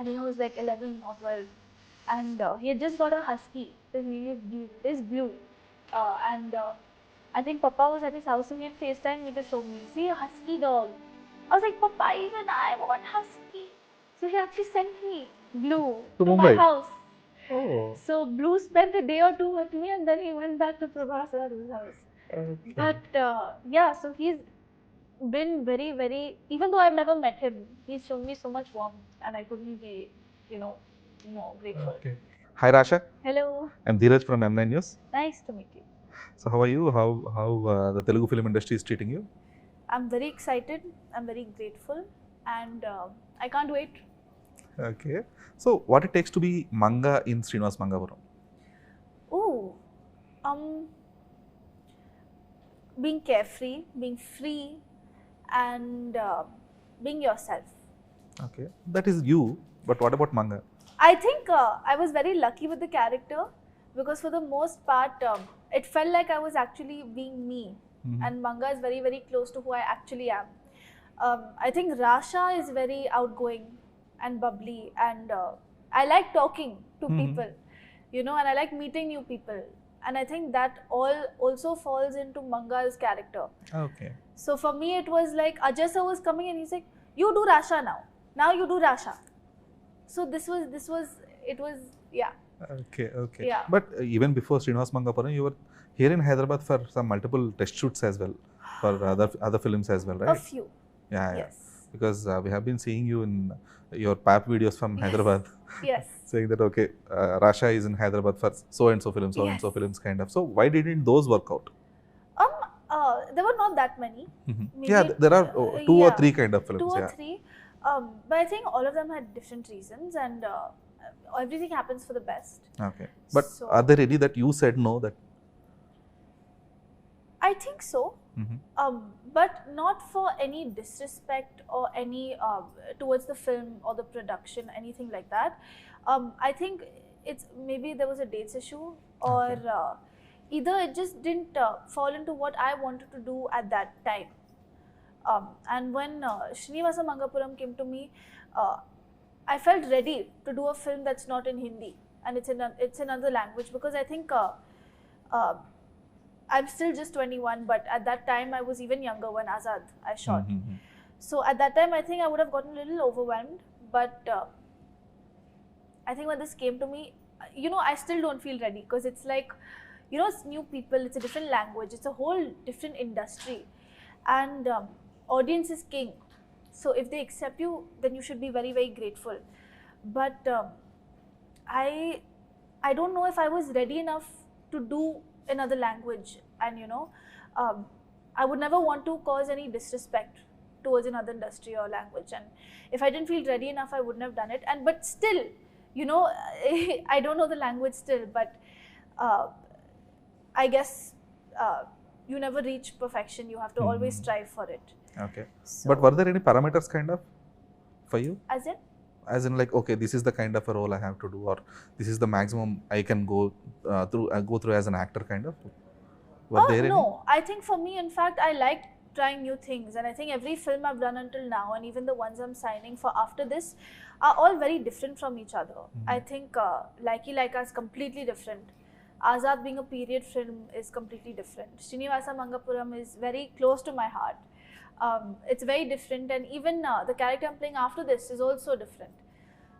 and he was like 11 or 12, and he had just got a husky. His name is Blue, and I think Papa was at his house and he had FaceTime me to show me, see a husky dog. I was like, Papa, even I want husky. So he actually sent me Blue to my Mumbai. house. Oh. So Blue spent a day or two with me, and then he went back to Prabhas's house. Okay. But yeah, so he's been very, very. Even though I've never met him, he's shown me so much warmth, and I couldn't be, you know, more grateful. Okay. Hi Rasha, Hello, I'm Dheeraj from M9 News. nice to meet you. So how are you? How the Telugu film industry is treating you? I'm very excited. I'm very grateful, and I can't wait. Okay. So what it takes to be Manga in Srinivasa Mangapuram? Ooh, um, being carefree, being free, and being yourself. Okay. That is you. But what about Manga? I think I was very lucky with the character because for the most part, it felt like I was actually being me. Mhm. And Manga is very, very close to who I actually am. I think Rasha is very outgoing and bubbly, and I like talking to Mhm. people, you know, and I like meeting new people. And I think that all also falls into Manga's character. Okay. So for me, it was like Ajay sir was coming and he's like, "You do Rasha now. Now you do Rasha." So it was, yeah. Okay. Okay. Yeah. But even before Srinivasa Mangapuram, you were here in Hyderabad for some multiple test shoots as well, for other films as well, A right? few. Yeah. Yes. Because we have been seeing you in your pap videos from Yes. Hyderabad. Yes. Saying that okay, Rasha is in Hyderabad for so and so films, so and so Yes. films, kind of. So why didn't those work out? There were not that many. Maybe Yeah, there are two or yeah, three kind of films. two or Yeah. three. But I think all of them had different reasons, and everything happens for the best. Okay. But So- are there any that you said no that? I think so. But not for any disrespect or any towards the film or the production, anything like that. I think it's maybe there was a dates issue, or either it just didn't fall into what I wanted to do at that time. And when Srinivasa Mangapuram came to me, I felt ready to do a film that's not in Hindi and it's in another language, because I think I'm still just 21, but at that time I was even younger when Azad I shot. So at that time I think I would have gotten a little overwhelmed, but I think when this came to me, you know, I still don't feel ready, because it's like, you know, it's new people, it's a different language, it's a whole different industry, and audience is king. So if they accept you, then you should be very, very grateful. But I don't know if I was ready enough to do another language, and you know, I would never want to cause any disrespect towards another industry or language, and if I didn't feel ready enough, I wouldn't have done it. And but still, you know, I don't know the language still, but I guess you never reach perfection, you have to always strive for it. Okay. So, But were there any parameters kind of for you? as in? As in, like, okay, this is the kind of a role I have to do, or this is the maximum I can go through as an actor, kind of. Were there No, I think for me, in fact, I like trying new things, and I think every film I've done until now, and even the ones I'm signing for after this, are all very different from each other. I think Likey Like Us is completely different. Azad being a period film is completely different. Srinivasa Mangapuram is very close to my heart. It's very different, and even the character I'm playing after this is also different.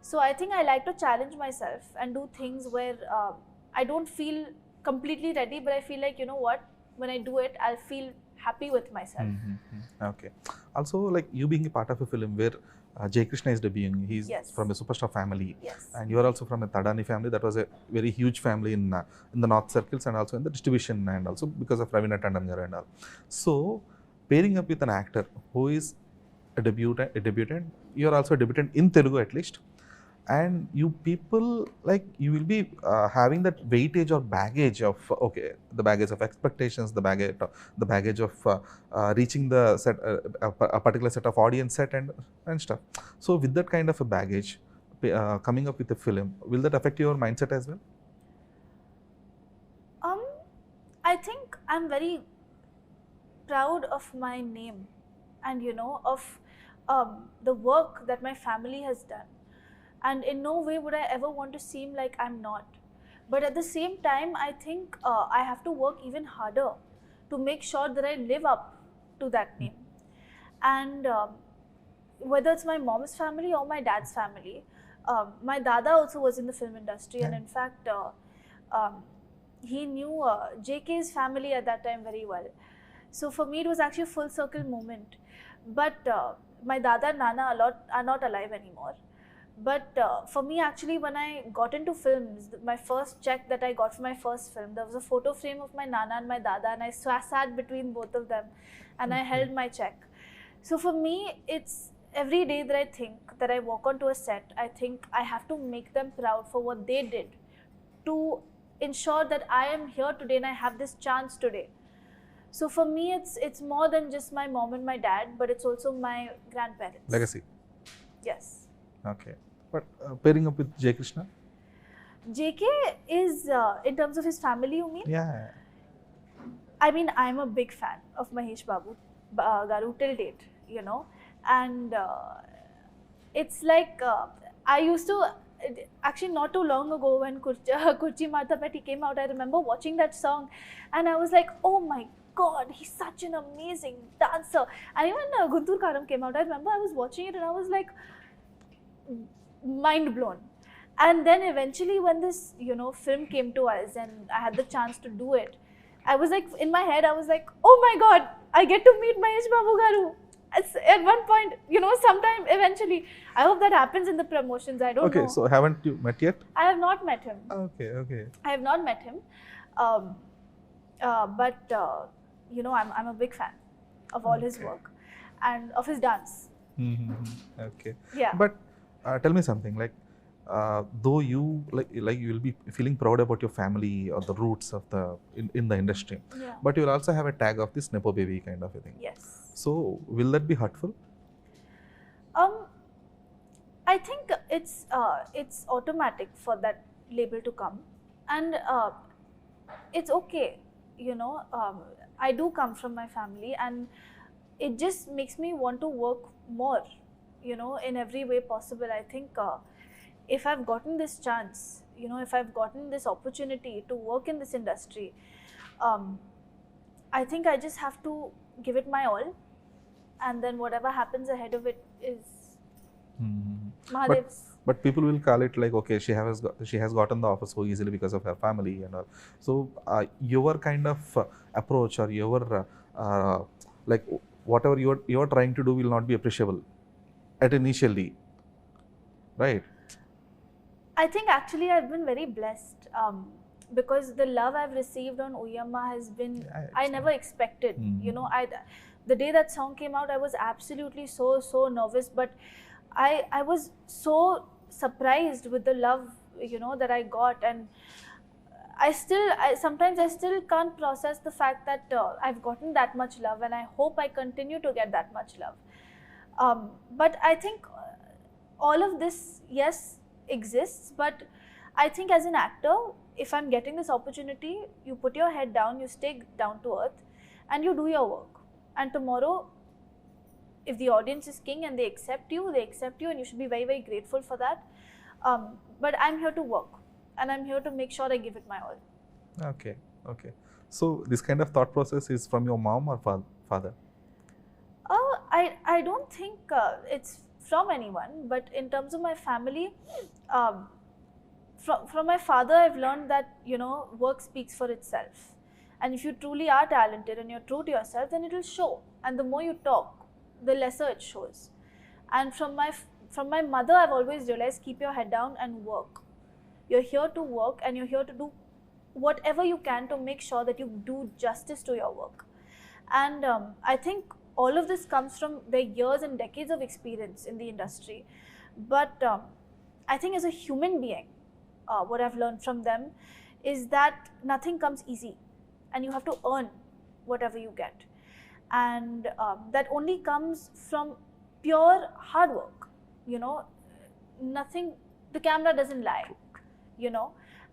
So I think I like to challenge myself and do things where I don't feel completely ready, but I feel like, you know what, when I do it, I'll feel happy with myself. Okay. Also, like, you being a part of a film where Jaya Krishna is debuting, he's Yes. from a superstar family, Yes. and you are also from a Thadani family. That was a very huge family in the North circles, and also in the distribution, and also because of Ravina Tandon garu and all. So, pairing up with an actor who is a debutant, you are also a debutant in Telugu at least, and you people, like, you will be having that weightage or baggage of the baggage of expectations, the baggage of reaching the set, a particular set of audience set and stuff. So with that kind of a baggage, coming up with a film, will that affect your mindset as well? I think I'm very proud of my name, and you know, of the work that my family has done. and in no way would I ever want to seem like I'm not. But at the same time, I think I have to work even harder to make sure that I live up to that name. And whether it's my mom's family or my dad's family, my dada also was in the film industry, and in fact, he knew JK's family at that time very well. So for me, it was actually a full circle moment. But my dada and nana are not alive anymore. But for me, actually, when I got into films, my first check that I got for my first film, there was a photo frame of my nana and my dada, and I sat between both of them, and I held my check. So for me, it's every day that I think that I walk onto a set, I think I have to make them proud for what they did to ensure that I am here today and I have this chance today. So for me, it's more than just my mom and my dad, but it's also my grandparents. Legacy. Yes. Okay. But pairing up with Jaya Krishna? JK is, in terms of his family, you mean? Yeah. I mean, I'm a big fan of Mahesh Babu Garu till date, you know. And it's like, I used to, actually not too long ago when Kurchi Martha Petti came out, I remember watching that song and I was like, oh my God, he's such an amazing dancer. And even Guntur Karam came out, I remember I was watching it and I was like, mind blown. And then eventually when this, you know, film came to us and I had the chance to do it, I was like, in my head, I was like, oh my God, I get to meet Mahesh Babu Garu. At one point, you know, sometime eventually. I hope that happens in the promotions. I don't know. Okay, so haven't you met yet? I have not met him. Okay. I have not met him. But you know, I'm a big fan of all his work and of his dance. Okay. Yeah. But tell me something, like, though you like you will be feeling proud about your family or the roots of the in the industry, but you will also have a tag of this Nepo baby kind of a thing. Yes. So will that be hurtful? I think it's automatic for that label to come, and it's okay. You know, I do come from my family, and it just makes me want to work more. You know, in every way possible. I think if I've gotten this chance, you know, if I've gotten this opportunity to work in this industry, I think I just have to give it my all, and then whatever happens ahead of it is Mahadev's. But people will call it like, okay, she has gotten the offer so easily because of her family and all. So your kind of approach or your like whatever you're trying to do will not be appreciable at initially, right? I think actually I've been very blessed because the love I've received on Uyamma has been, I never expected. You know, the day that song came out, I was absolutely so nervous, but I was so surprised with the love, you know, that I got, and sometimes I still can't process the fact that I've gotten that much love, and I hope I continue to get that much love. But I think all of this, yes, exists, but I think as an actor, if I'm getting this opportunity, you put your head down, you stay down to earth, and you do your work. And tomorrow, if the audience is king and they accept you, and you should be very grateful for that. But I'm here to work, and I'm here to make sure I give it my all. Okay. So this kind of thought process is from your mom or father? I don't think it's from anyone, but in terms of my family, from my father, I've learned that, you know, work speaks for itself. And if you truly are talented and you're true to yourself, then it will show. And the more you talk, the lesser it shows. And from my mother, I've always realized, keep your head down and work. You're here to work, and you're here to do whatever you can to make sure that you do justice to your work. And I think all of this comes from their years and decades of experience in the industry. But I think as a human being, what I've learned from them is that nothing comes easy, and you have to earn whatever you get. And that only comes from pure hard work, you know, nothing, the camera doesn't lie, you know.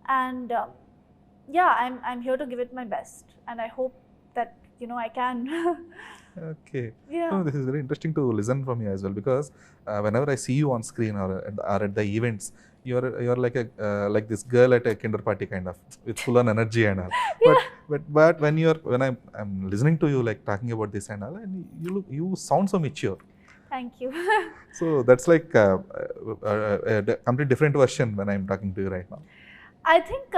And yeah, I'm here to give it my best, and I hope that, you know, I can. Okay. Yeah. No, this is very interesting to listen from you as well, because whenever I see you on screen or at the events, you're like a like this girl at a kinder party kind of, with full on energy and all. Yeah. But when I'm listening to you like talking about this and all, and you sound so mature. Thank you. So that's like a complete different version when I'm talking to you right now. I think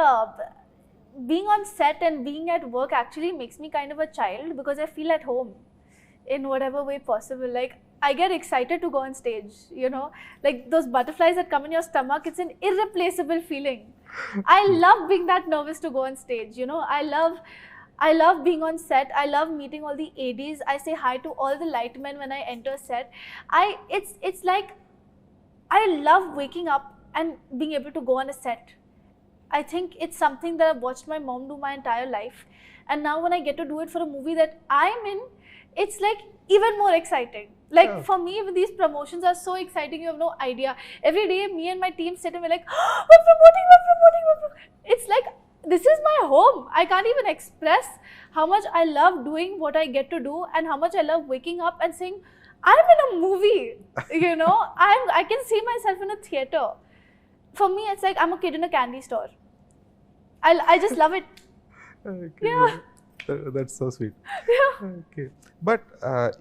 being on set and being at work actually makes me kind of a child, because I feel at home in whatever way possible. Like, I get excited to go on stage, you know, like those butterflies that come in your stomach, it's an irreplaceable feeling. I love being that nervous to go on stage, you know. I love being on set. I love meeting all the ADs. I say hi to all the lightmen when I enter set. It's like I love waking up and being able to go on a set. I think it's something that I've watched my mom do my entire life. And now when I get to do it for a movie that I'm in, it's like even more exciting. Like for me, these promotions are so exciting, you have no idea. Every day, me and my team sit and we're like, oh, we're promoting. It's like, this is my home. I can't even express how much I love doing what I get to do, and how much I love waking up and saying, I'm in a movie, you know, I can see myself in a theater. For me, it's like I'm a kid in a candy store. I just love it. Okay. Yeah. That's so sweet. Yeah. Okay. But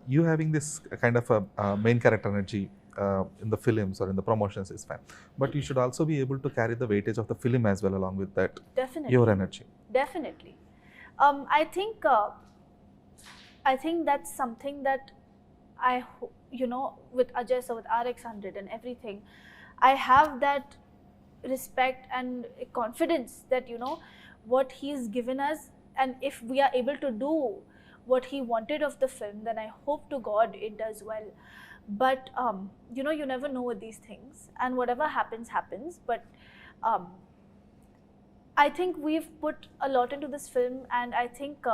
you having this kind of a main character energy in the films or in the promotions is fine. But you should also be able to carry the weightage of the film as well along with that. Definitely. Your energy. Definitely. I think that's something that you know, with Ajay, so with RX100 and everything, I have that respect and confidence that, you know, what he's given us, and if we are able to do what he wanted of the film, then I hope to God it does well. But you know, you never know with these things, and whatever happens, happens. But I think we've put a lot into this film, and I think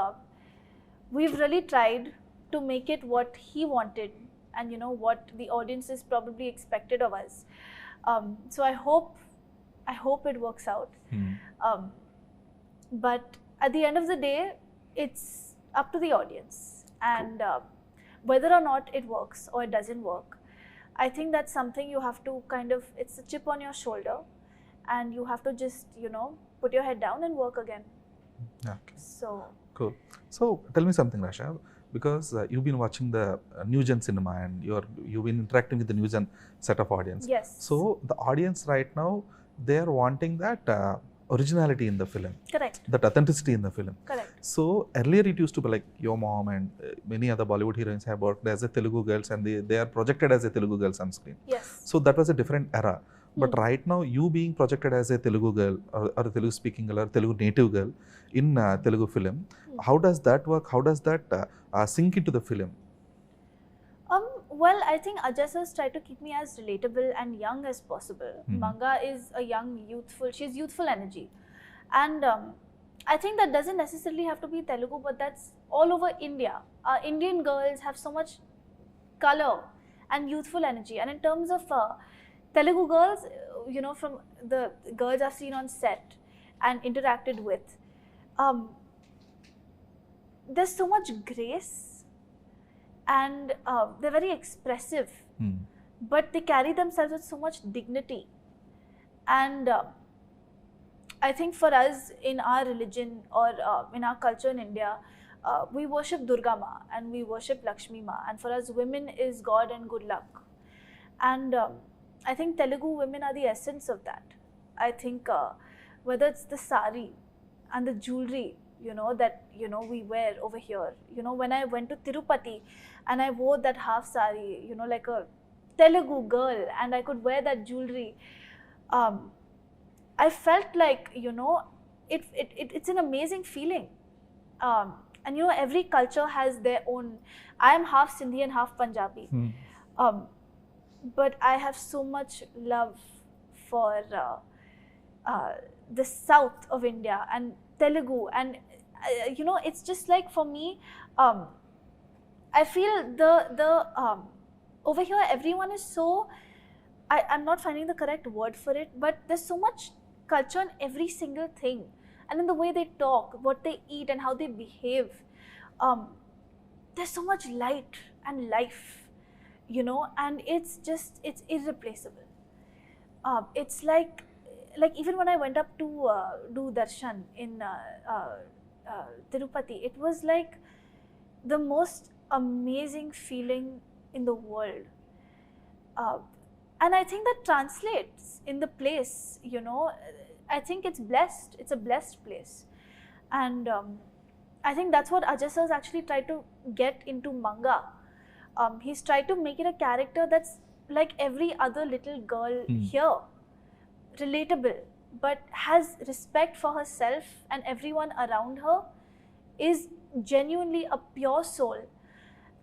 we've really tried to make it what he wanted, and you know, what the audiences probably expected of us. So I hope it works out. But at the end of the day, it's up to the audience, and whether or not it works or it doesn't work, I think that's something you have to kind of, it's a chip on your shoulder, and you have to just, you know, put your head down and work again. Okay. So cool. So tell me something, Rasha, because you've been watching the new gen cinema, and you've been interacting with the new gen set of audience. yes. So the audience right now, they are wanting that originality in the film. Correct. That authenticity in the film. Correct. So earlier it used to be like your mom and many other Bollywood heroines have worked as a Telugu girls, and they are projected as a Telugu girls on screen. Yes. So that was a different era. But right now, you being projected as a Telugu girl or a Telugu speaking girl or Telugu native girl in Telugu film, how does that work? How does that sink into the film? Well, I think Ajay sir's tried to keep me as relatable and young as possible. Manga is a young, youthful, she's youthful energy. And I think that doesn't necessarily have to be Telugu, but that's all over India. Indian girls have so much color and youthful energy. And in terms of Telugu girls, you know, from the girls I've seen on set and interacted with, there's so much grace, and they're very expressive, but they carry themselves with so much dignity. And I think for us, in our religion or in our culture in India, we worship Durga Ma and we worship Lakshmi Ma, and for us, women is God and good luck. And I think Telugu women are the essence of that. I think whether it's the sari and the jewelry, you know, that, you know, we wear over here. You know, when I went to Tirupati and I wore that half sari, you know, like a Telugu girl, and I could wear that jewelry, I felt like, you know, it's an amazing feeling. And you know, every culture has their own. I am half Sindhi and half Punjabi. But I have so much love for the south of India and Telugu, and you know, it's just like, for me, I feel the over here everyone is so, I'm not finding the correct word for it, but there's so much culture in every single thing, and in the way they talk, what they eat, and how they behave. there's so much light and life, you know, and it's irreplaceable. It's like even when I went up to do darshan in Tirupati, it was like the most amazing feeling in the world. And I think that translates in the place, you know. I think it's blessed. It's a blessed place. And I think that's what Ajay sir's actually tried to get into Manga. He's tried to make it a character that's like every other little girl here. Relatable, but has respect for herself and everyone around her, is genuinely a pure soul.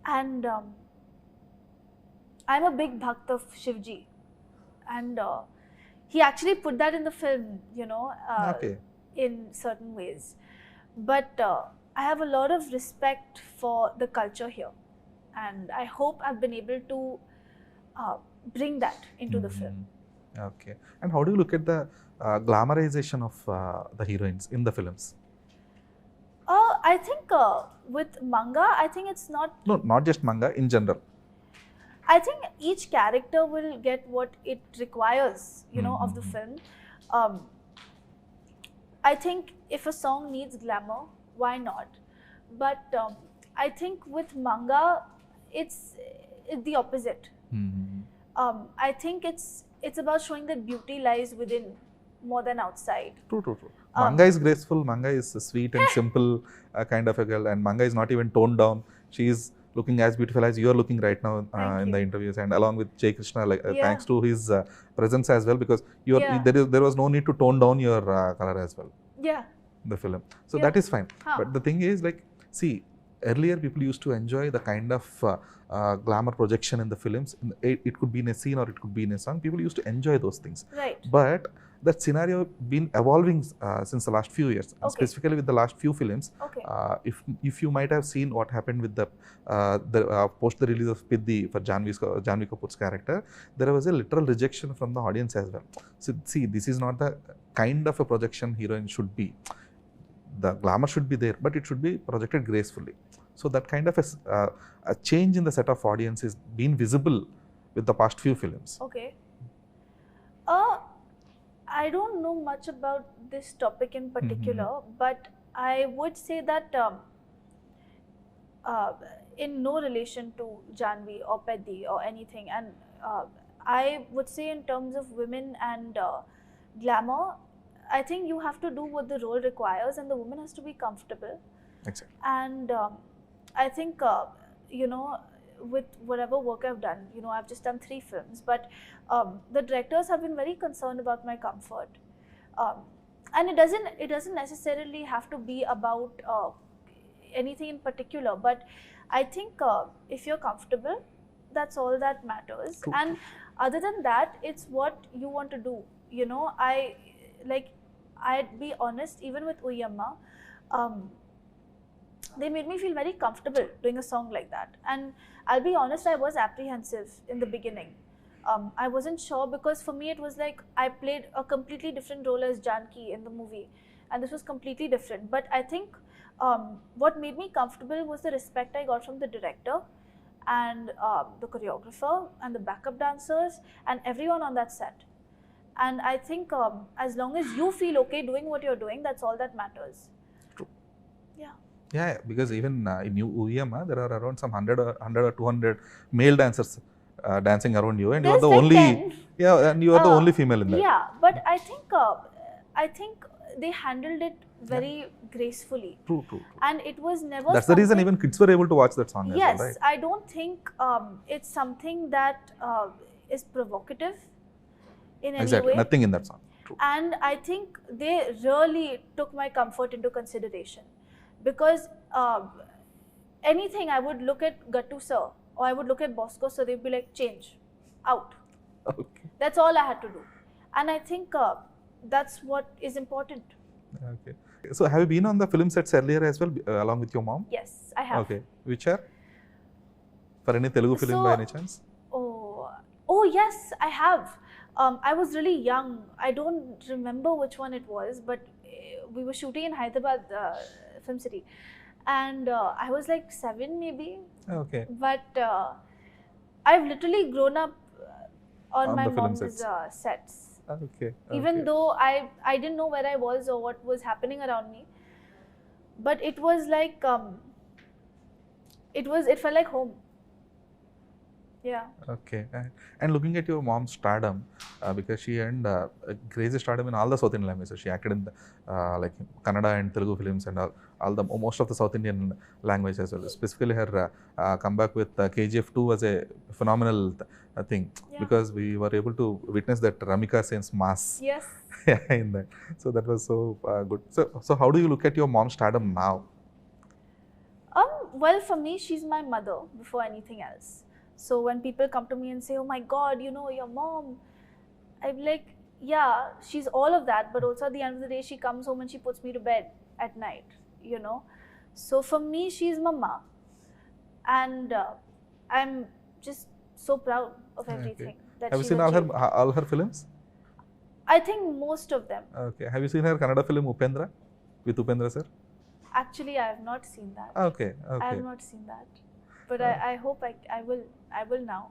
And I'm a big bhakt of Shivji, and he actually put that in the film, you know, in certain ways. But I have a lot of respect for the culture here, and I hope I've been able to bring that into the film. Okay. And how do you look at the glamorization of the heroines in the films? I think with Manga, I think it's not... No, not just Manga, in general. I think each character will get what it requires, you know, of the film. I think if a song needs glamour, why not? But I think with Manga, it's the opposite. I think it's about showing that beauty lies within more than outside. True. Manga is graceful, Manga is sweet and simple kind of a girl, and Manga is not even toned down. She is looking as beautiful as you are looking right now in the interviews, and along with Jaya Krishna, thanks to his presence as well, because there was no need to tone down your color as well. Yeah. The film. So that is fine. But the thing is, like, see, earlier people used to enjoy the kind of glamour projection in the films. It could be in a scene or it could be in a song. People used to enjoy those things. Right. But that scenario been evolving since the last few years, specifically with the last few films. If you might have seen what happened with the post the release of Piddi for Janhvi Kapoor's character, there was a literal rejection from the audience as well. So see, this is not the kind of a projection heroine should be. The glamour should be there, but it should be projected gracefully. So that kind of a change in the set of audience is being visible with the past few films. Okay. I don't know much about this topic in particular, but I would say that in no relation to Janhvi or Peddi or anything, and I would say in terms of women and glamour, I think you have to do what the role requires, and the woman has to be comfortable. Exactly. And I think, you know, with whatever work I've done, you know, I've just done 3 films, but the directors have been very concerned about my comfort. And it doesn't necessarily have to be about anything in particular, but I think if you're comfortable, that's all that matters. True. And other than that, it's what you want to do. You know, I'd be honest, even with Uyamma, they made me feel very comfortable doing a song like that. And I'll be honest, I was apprehensive in the beginning. I wasn't sure, because for me it was like I played a completely different role as Janki in the movie, and this was completely different. But I think what made me comfortable was the respect I got from the director and the choreographer and the backup dancers and everyone on that set. And I think as long as you feel okay doing what you're doing, that's all that matters. True. Yeah. Yeah, because even in Uyamma, there are around some 100 or 200 male dancers dancing around you, and you are the only 10. and you are the only female in that. Yeah, but I think they handled it very gracefully. True. And it was never. That's the reason even kids were able to watch that song. Yes, as well, right? I don't think it's something that is provocative in any way. Nothing in that song. True. And I think they really took my comfort into consideration, because anything I would look at Gattu sir or I would look at Bosco, so they'd be like, change, out. Okay. That's all I had to do. And I think that's what is important. Okay. So have you been on the film sets earlier as well, along with your mom? Yes, I have. Okay. Which are? For any Telugu film by any chance? Oh yes, I have. I was really young. I don't remember which one it was, but we were shooting in Hyderabad Film City. and I was like 7 maybe. Okay. But I've literally grown up on my the film mom's sets. Okay. Even though I didn't know where I was or what was happening around me, but it was like it felt like home. Yeah. Okay. And looking at your mom's stardom, because she earned a crazy stardom in all the South Indian languages. She acted in the, like Kannada and Telugu films and all the most of the South Indian languages as well. Specifically, her comeback with KGF 2 was a phenomenal thing, because we were able to witness that Ramika Sen's mass. Yes. In that. So that was so good. So how do you look at your mom's stardom now? Well, for me, she's my mother before anything else. So when people come to me and say, "Oh my God, you know your mom," I'm like, yeah, she's all of that. But also at the end of the day, she comes home and she puts me to bed at night. You know, so for me, she's mama, and I'm just so proud of everything that Have you she's seen achieved. all her films? I think most of them. Okay. Have you seen her Kannada film Upendra with Upendra sir? Actually, I have not seen that. Okay. I have not seen that, but I hope I will now.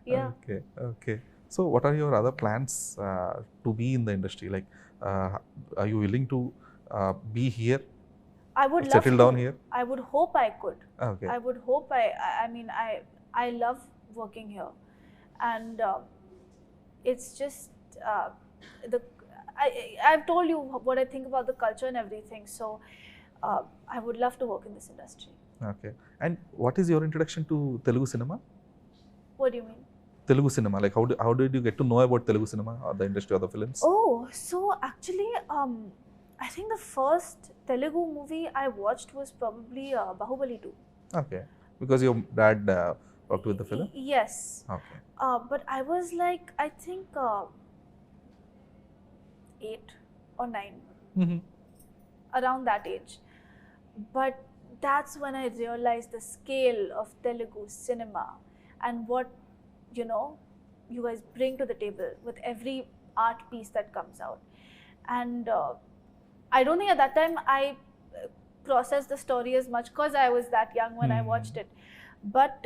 Yeah. Okay. So what are your other plans to be in the industry? Like, are you willing to be here? I would love settle down here. I would hope I could. Okay. I would hope I mean I love working here, and it's just I've told you what I think about the culture and everything. So I would love to work in this industry. Okay. And what is your introduction to Telugu cinema? What do you mean? Telugu cinema, like how did you get to know about Telugu cinema or the industry of the films? Oh, so actually, I think the first Telugu movie I watched was probably Bahubali 2. Okay. Because your dad worked with the film? Yes. Okay. But I was like, I think 8 or 9, around that age. But that's when I realized the scale of Telugu cinema and what, you guys bring to the table with every art piece that comes out. And I don't think at that time I processed the story as much because I was that young when I watched it. But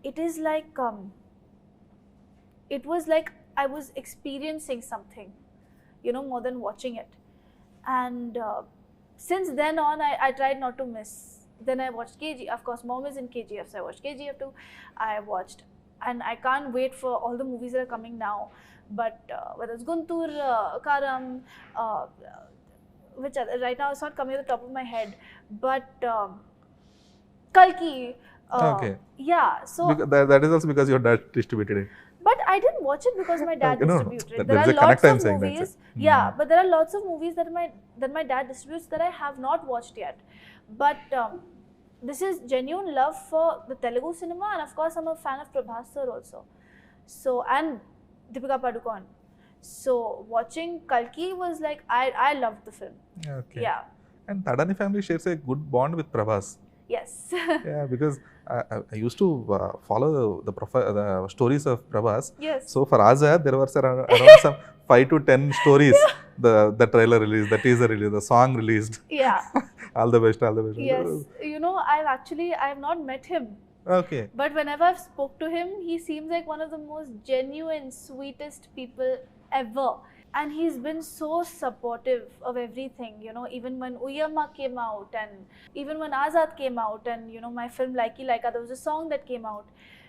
it is like, it was like I was experiencing something, more than watching it. And since then on, I tried not to miss. Then I watched KG. Of course, mom is in KGF, so I watched KGF too. I watched, and I can't wait for all the movies that are coming now. But whether it's Guntur, Karam, which right now it's not coming to the top of my head, but Kalki. Okay. Yeah. So that is also because your dad distributed it. But I didn't watch it because my dad distributed it. There are lots of movies. Yeah, but there are lots of movies that my dad distributes that I have not watched yet. But this is genuine love for the Telugu cinema, and of course I'm a fan of Prabhas sir also. So, and Deepika Padukone. So watching Kalki was like, I loved the film. Okay. Yeah. And Thadani family shares a good bond with Prabhas. Yes. Yeah, because I used to follow the stories of Prabhas. Yes. So for Azad, there was around some 5 to 10 stories. The trailer released, the teaser released, the song released. Yeah. All the best, all the best. Yes. I've not met him. Okay. But whenever I've spoke to him, he seems like one of the most genuine, sweetest people ever. And he's been so supportive of everything, even when Uyama came out and even when Azad came out and, my film Likey Laika, there was a song that came out.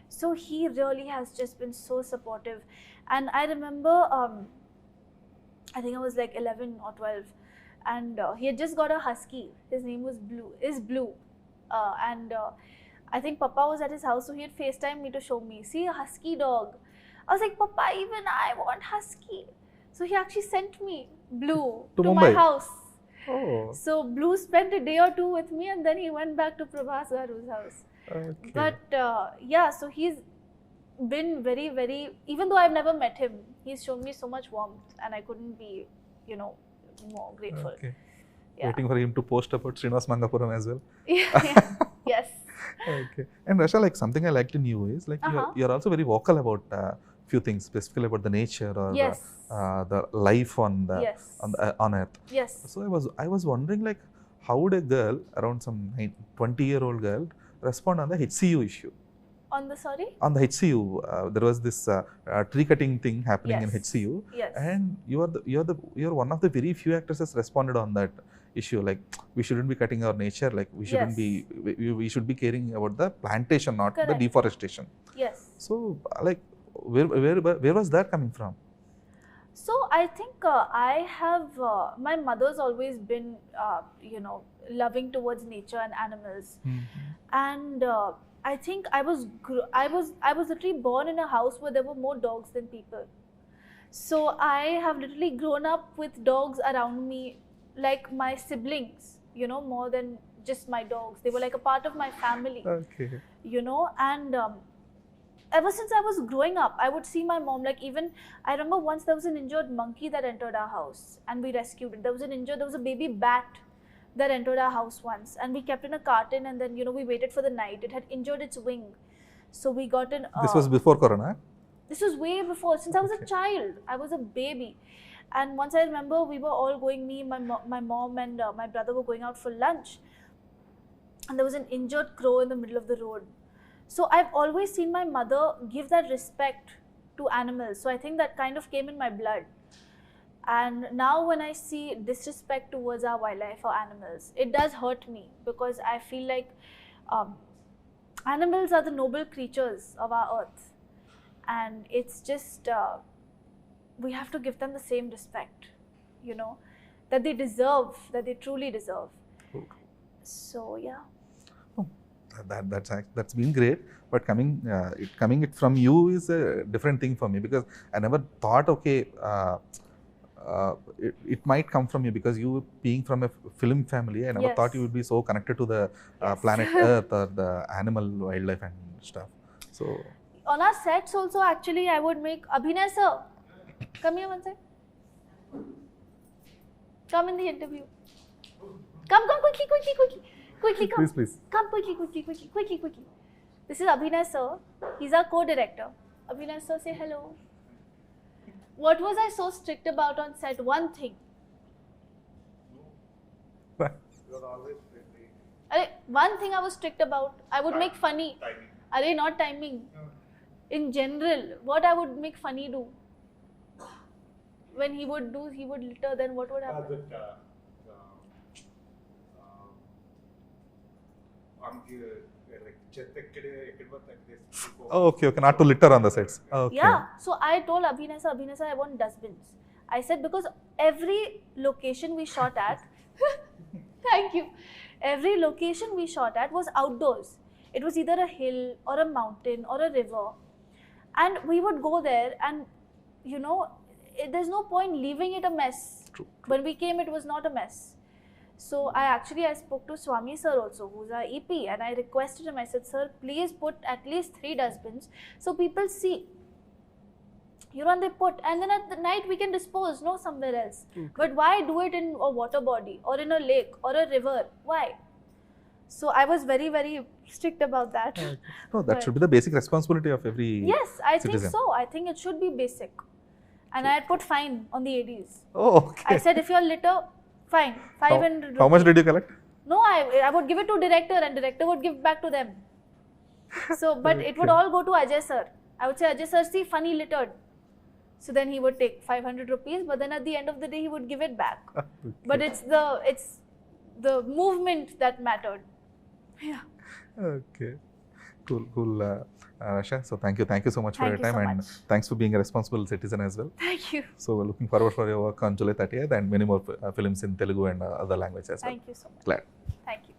So he really has just been so supportive. And I remember, I think I was like 11 or 12 and he had just got a husky. His name was Blue. And I think Papa was at his house, so he had FaceTimed me to show me, see a husky dog. I was like, Papa, even I want husky. So he actually sent me Blue to my house. Oh. So Blue spent a day or two with me and then he went back to Prabhas Garu's house. Okay. But yeah, so he's been very, very, even though I've never met him, he's shown me so much warmth and I couldn't be, more grateful. Okay. Yeah. Waiting for him to post about Srinivasa Mangapuram as well. Yeah. Yes. Okay. And Rasha, like something I liked in you is like you're also very vocal about few things, specifically about the nature or the life on the Yes. on Earth. Yes. So I was wondering, like, how would a girl, around some 20-year-old girl, respond on the HCU issue? On the, sorry? On the HCU, there was this tree cutting thing happening in HCU, Yes. and you're one of the very few actresses responded on that issue. Like, we shouldn't be cutting our nature. Like, we shouldn't be. We should be caring about the plantation, not the deforestation. Yes. So, like, where was that coming from? So I think I have my mother's always been loving towards nature and animals, and I think I was literally born in a house where there were more dogs than people. So I have literally grown up with dogs around me, like my siblings, more than just my dogs. They were like a part of my family. Okay. And ever since I was growing up, I would see my mom, like, even I remember once there was an injured monkey that entered our house and we rescued it. There was a baby bat that entered our house once, and we kept in a carton, and then we waited for the night. It had injured its wing, so we got an this was before Corona? This was way before, since I was a child. I was a baby. And once I remember, we were all going, me, my mom and my brother were going out for lunch, and there was an injured crow in the middle of the road. So I've always seen my mother give that respect to animals. So I think that kind of came in my blood. And now when I see disrespect towards our wildlife or animals, it does hurt me, because I feel like animals are the noble creatures of our earth. And it's just, we have to give them the same respect, that they deserve, that they truly deserve. So yeah. That's been great, but coming it from you is a different thing for me, because I never thought, okay, it might come from you, because you being from a film family, I never thought you would be so connected to the planet Earth or the animal wildlife and stuff. So on our sets also, actually, I would make Abhinay sir, come here one sec. Come in the interview. Come quickly come. Please. Come quickly. This is Abhinay sir. He's our co-director. Abhinay sir, say hello. What was I so strict about on set? One thing. You're always friendly. One thing I was strict about. I would make funny. Timing. Not timing. In general, what I would make funny do? When he would litter, then what would happen? Oh, okay, not to litter on the sets. Okay. Yeah, so I told Abhinay sir, I want dustbins. I said, because every location we shot at, thank you, every location we shot at was outdoors. It was either a hill or a mountain or a river, and we would go there, and there's no point leaving it a mess. True. When we came, it was not a mess. So I spoke to Swami sir also, who's our EP, and I requested him. I said, sir, please put at least 3 dustbins so people see. And they put, and then at the night we can dispose, somewhere else. Okay. But why do it in a water body or in a lake or a river? Why? So I was very, very strict about that. Okay. No, that should be the basic responsibility of every Yes, I citizen. think so. I think it should be basic. And I had put fine on the ADs. Oh, okay. I said, if you're litter, fine, 500 How much did you collect? No, I would give it to director, and director would give back to them. So, but it would all go to Ajay sir. I would say, Ajay sir, see, funny littered. So then he would take 500 rupees, but then at the end of the day, he would give it back. Okay. But it's the movement that mattered. Yeah. Okay. Cool. Rasha, so thank you so much for your time, and much. thanks for being a responsible citizen as well. Thank you. So we're looking forward for your work on July 30th and many more films in Telugu and other languages as well. Thank you so much. Glad. Thank you.